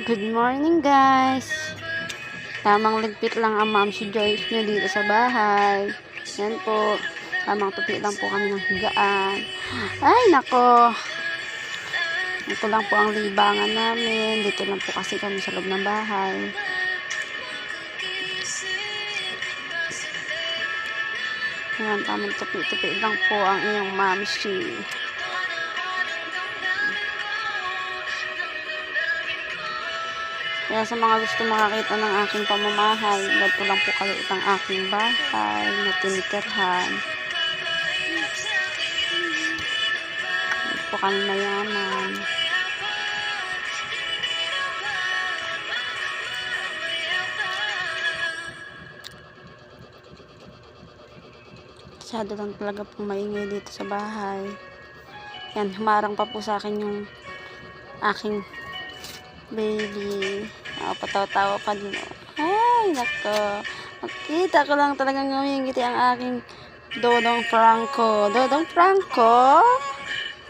Good morning guys. Tamang ligpit lang ang ma'am si Joyce nyo dito sa bahay. Yan po. Tamang tupi lang po kami ng higaan. Ay nako. Ito lang po ang libangan namin. Dito lang po kasi kami sa loob ng bahay. Yan, tamang tupi-tupi lang po ang iyong ma'am si. Kaya sa mga gusto makakita ng aking pamamahay, ganito lang po kaliit ang aking bahay na tinitirhan. Hindi po kami mayaman. Masyado lang talaga pong maingay dito sa bahay. Yan, humarang pa po sa akin yung aking baby. Patawa-tawa pa din. Ay, nako. Makita ko lang talagang ngumingiti ang aking Dodong Franco. Dodong Franco?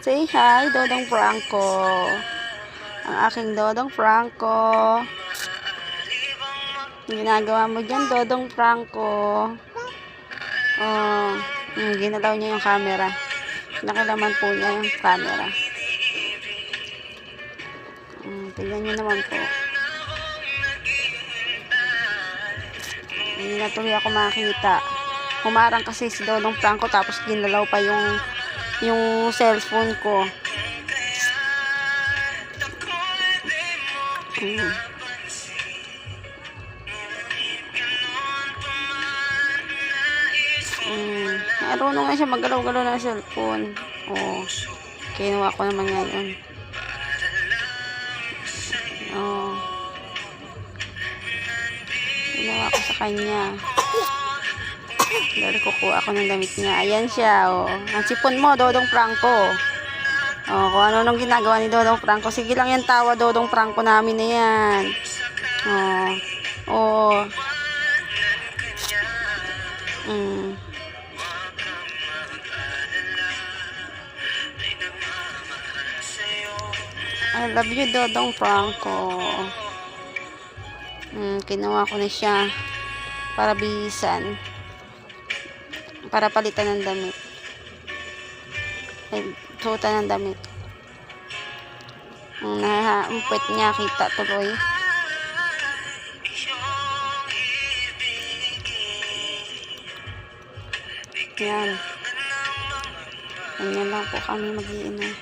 Say hi, Dodong Franco. Ang aking Dodong Franco. Ginagawa mo dyan, Dodong Franco. Oh, ginalaw niya yung camera. Nakilaman po niya yung camera. Tignan nyo naman po. Hindi na tuloy ako makita. Humarang kasi si Dodong Franco tapos ginalaw pa yung cellphone ko. Marunong nga siya maggalaw-galaw ng cellphone. Oh, kinuha ko naman ngayon. Oh, ginawa ko sa kanya. Dahil kukuha ako ng damit niya. Ayan siya, oh. Ang sipon mo, Dodong Franco. Oh, kung ano nung ginagawa ni Dodong Franco. Sige lang yan tawa, Dodong Franco namin na yan. Oh. Oh. I love you, Dodong Franco. Kinuha ko na siya para bihisan. Para palitan ng damit. Ay, suotan ng damit. Ang nahampit niya, kita tuloy. Yan. Ganyan lang po kami mag-iinay.